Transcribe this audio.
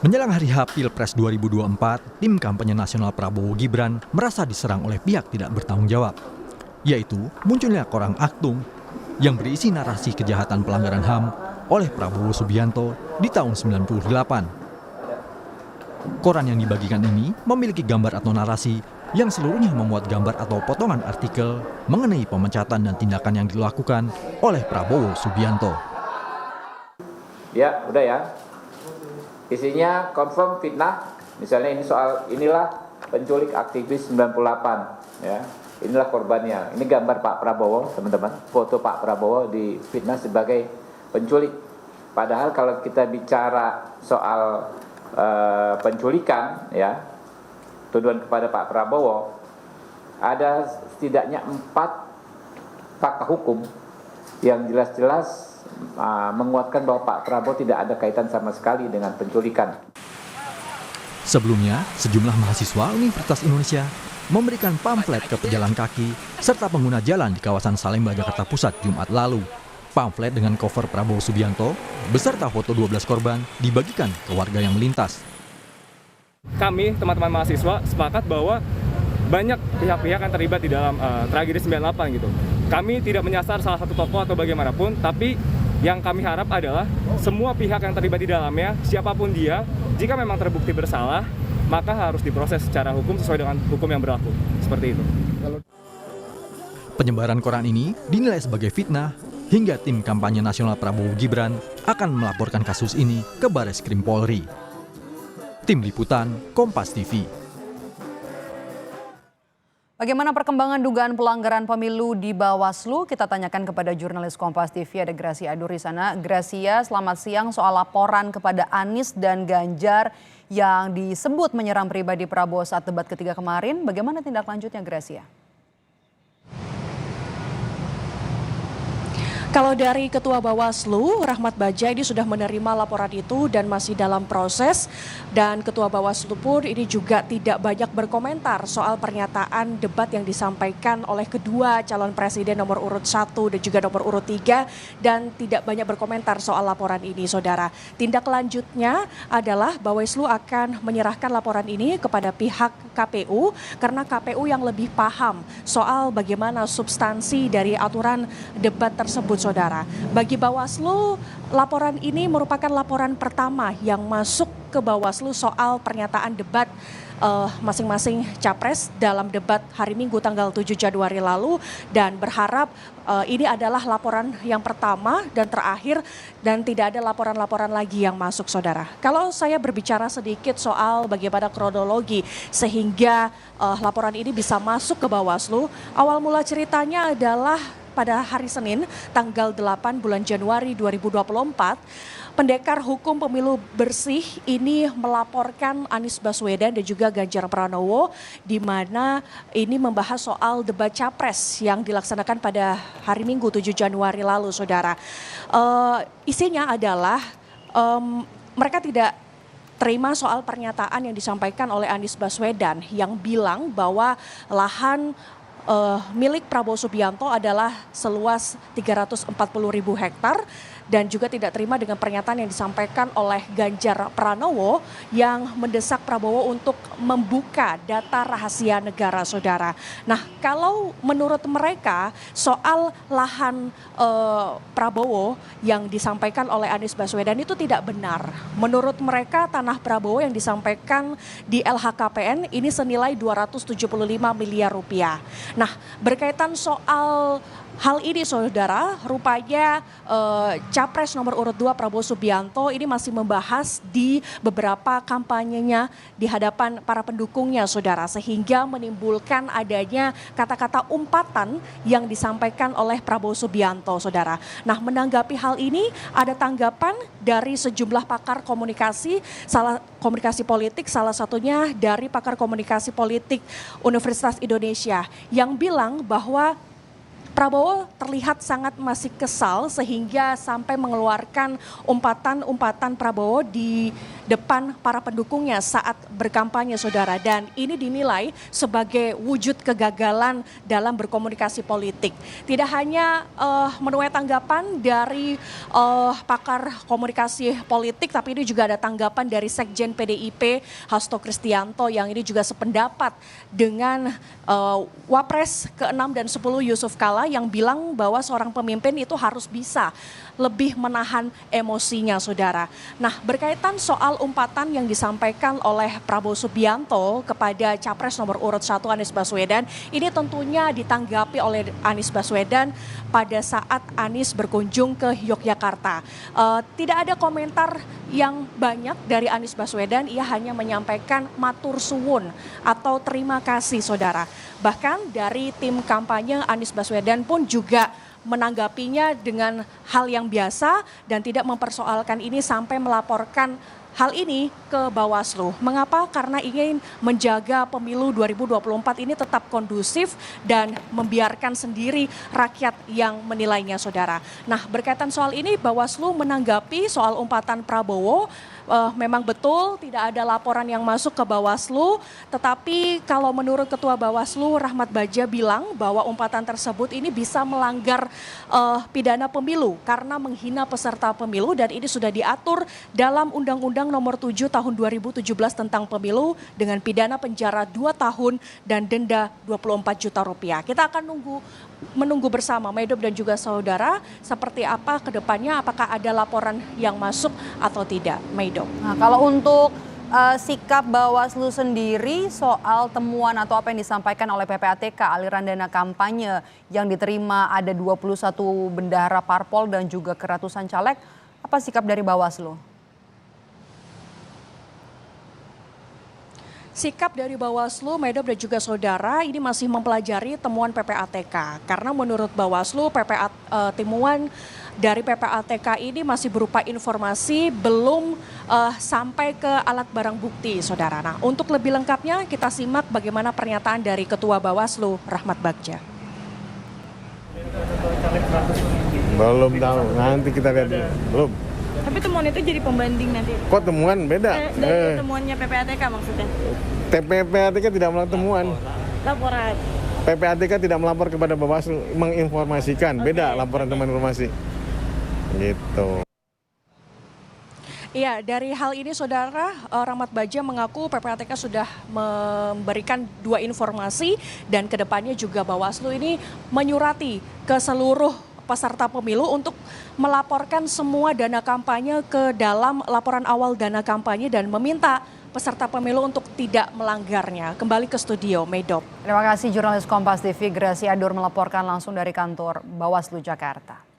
Menjelang hari H Pilpres 2024, tim kampanye nasional Prabowo Gibran merasa diserang oleh pihak tidak bertanggung jawab, yaitu munculnya koran aktung yang berisi narasi kejahatan pelanggaran HAM oleh Prabowo Subianto di tahun 98. Koran yang dibagikan ini memiliki gambar atau narasi yang seluruhnya memuat gambar atau potongan artikel mengenai pemecatan dan tindakan yang dilakukan oleh Prabowo Subianto. Ya, udah ya. Isinya confirm fitnah, misalnya ini soal inilah penculik aktivis 98 ya. Inilah korbannya. Ini gambar Pak Prabowo, teman-teman. Foto Pak Prabowo di fitnah sebagai penculik. Padahal kalau kita bicara soal penculikan ya, tuduhan kepada Pak Prabowo, ada setidaknya 4 fakta hukum yang jelas-jelas menguatkan bahwa Pak Prabowo tidak ada kaitan sama sekali dengan penculikan. Sebelumnya, sejumlah mahasiswa Universitas Indonesia memberikan pamflet ke pejalan kaki serta pengguna jalan di kawasan Salemba, Jakarta Pusat Jumat lalu. Pamflet dengan cover Prabowo Subianto beserta foto 12 korban dibagikan ke warga yang melintas. Kami, teman-teman mahasiswa, sepakat bahwa banyak pihak-pihak yang terlibat di dalam tragedi 98 gitu. Kami tidak menyasar salah satu tokoh atau bagaimanapun, tapi yang kami harap adalah semua pihak yang terlibat di dalamnya, siapapun dia, jika memang terbukti bersalah, maka harus diproses secara hukum sesuai dengan hukum yang berlaku. Seperti itu. Penyebaran koran ini dinilai sebagai fitnah hingga tim kampanye nasional Prabowo Gibran akan melaporkan kasus ini ke Bareskrim Polri. Tim Liputan, Kompas TV. Bagaimana perkembangan dugaan pelanggaran pemilu di Bawaslu? Kita tanyakan kepada jurnalis Kompas TV, ada Gracia Adur di sana. Gracia, selamat siang. Soal laporan kepada Anies dan Ganjar yang disebut menyerang pribadi Prabowo saat debat ketiga kemarin, bagaimana tindak lanjutnya, Gracia? Kalau dari Ketua Bawaslu, Rahmat Bajaj, ini sudah menerima laporan itu dan masih dalam proses. Dan Ketua Bawaslu pun ini juga tidak banyak berkomentar soal pernyataan debat yang disampaikan oleh kedua calon presiden nomor urut 1 dan juga nomor urut 3. Dan tidak banyak berkomentar soal laporan ini, saudara. Tindak lanjutnya adalah Bawaslu akan menyerahkan laporan ini kepada pihak KPU karena KPU yang lebih paham soal bagaimana substansi dari aturan debat tersebut, saudara. Bagi Bawaslu, laporan ini merupakan laporan pertama yang masuk ke Bawaslu soal pernyataan debat masing-masing capres dalam debat hari Minggu tanggal 7 Januari lalu, dan berharap ini adalah laporan yang pertama dan terakhir dan tidak ada laporan-laporan lagi yang masuk, saudara. Kalau saya berbicara sedikit soal bagaimana kronologi sehingga laporan ini bisa masuk ke Bawaslu, awal mula ceritanya adalah pada hari Senin tanggal 8 bulan Januari 2024, Pendekar Hukum Pemilu Bersih ini melaporkan Anies Baswedan dan juga Ganjar Pranowo, di mana ini membahas soal debat capres yang dilaksanakan pada hari Minggu 7 Januari lalu, saudara. Isinya adalah mereka tidak terima soal pernyataan yang disampaikan oleh Anies Baswedan yang bilang bahwa lahan milik Prabowo Subianto adalah seluas 340.000 hektar, dan juga tidak terima dengan pernyataan yang disampaikan oleh Ganjar Pranowo yang mendesak Prabowo untuk membuka data rahasia negara, saudara. Nah, kalau menurut mereka soal lahan Prabowo yang disampaikan oleh Anies Baswedan itu tidak benar. Menurut mereka tanah Prabowo yang disampaikan di LHKPN ini senilai 275 miliar rupiah. Nah, berkaitan soal hal ini, saudara, rupanya Capres nomor urut 2 Prabowo Subianto ini masih membahas di beberapa kampanyenya di hadapan para pendukungnya, saudara, sehingga menimbulkan adanya kata-kata umpatan yang disampaikan oleh Prabowo Subianto, saudara. Nah, menanggapi hal ini ada tanggapan dari sejumlah pakar komunikasi politik, salah satunya dari pakar komunikasi politik Universitas Indonesia yang bilang bahwa Prabowo terlihat sangat masih kesal sehingga sampai mengeluarkan umpatan-umpatan Prabowo di depan para pendukungnya saat berkampanye, saudara. Dan ini dinilai sebagai wujud kegagalan dalam berkomunikasi politik. Tidak hanya menuai tanggapan dari pakar komunikasi politik, tapi ini juga ada tanggapan dari Sekjen PDIP Hasto Kristianto yang ini juga sependapat dengan Wapres ke-6 dan 10 Yusuf Kala yang bilang bahwa seorang pemimpin itu harus bisa lebih menahan emosinya, saudara. Nah, berkaitan soal umpatan yang disampaikan oleh Prabowo Subianto kepada Capres nomor urut 1 Anies Baswedan, ini tentunya ditanggapi oleh Anies Baswedan pada saat Anies berkunjung ke Yogyakarta. Tidak ada komentar yang banyak dari Anies Baswedan, ia hanya menyampaikan matur suwun atau terima kasih, saudara. Bahkan dari tim kampanye Anies Baswedan pun juga menanggapinya dengan hal yang biasa dan tidak mempersoalkan ini sampai melaporkan hal ini ke Bawaslu. Mengapa? Karena ingin menjaga pemilu 2024 ini tetap kondusif dan membiarkan sendiri rakyat yang menilainya, saudara. Nah, berkaitan soal ini Bawaslu menanggapi soal umpatan Prabowo. Memang betul tidak ada laporan yang masuk ke Bawaslu, tetapi kalau menurut Ketua Bawaslu Rahmat Bagja bilang bahwa umpatan tersebut ini bisa melanggar pidana pemilu karena menghina peserta pemilu dan ini sudah diatur dalam Undang-Undang Nomor 7 Tahun 2017 tentang pemilu dengan pidana penjara 2 tahun dan denda 24 juta rupiah. Kita akan menunggu bersama Medop dan juga saudara seperti apa ke depannya, apakah ada laporan yang masuk atau tidak, Medop. Nah, kalau untuk sikap Bawaslu sendiri soal temuan atau apa yang disampaikan oleh PPATK aliran dana kampanye yang diterima ada 21 bendahara parpol dan juga keratusan caleg, apa sikap dari Bawaslu? Sikap dari Bawaslu, Medop dan juga saudara ini masih mempelajari temuan PPATK. Karena menurut Bawaslu, temuan dari PPATK ini masih berupa informasi belum sampai ke alat barang bukti, saudara. Nah, untuk lebih lengkapnya kita simak bagaimana pernyataan dari Ketua Bawaslu Rahmat Bagja. Belum tahu, nanti kita lihat dulu. Belum. Tapi temuan itu jadi pembanding nanti. Kok temuan beda? Dari temuannya PPATK maksudnya? PPATK tidak melakukan temuan. Laporan. PPATK tidak melapor kepada Bawaslu, menginformasikan. Beda laporan teman informasi. Gitu. Iya, dari hal ini saudara, Rahmat Bagja mengaku PPATK sudah memberikan 2 informasi dan kedepannya juga Bawaslu ini menyurati ke seluruh peserta pemilu untuk melaporkan semua dana kampanye ke dalam laporan awal dana kampanye dan meminta peserta pemilu untuk tidak melanggarnya. Kembali ke studio, Medop. Terima kasih jurnalis Kompas TV Gracia Adur melaporkan langsung dari kantor Bawaslu Jakarta.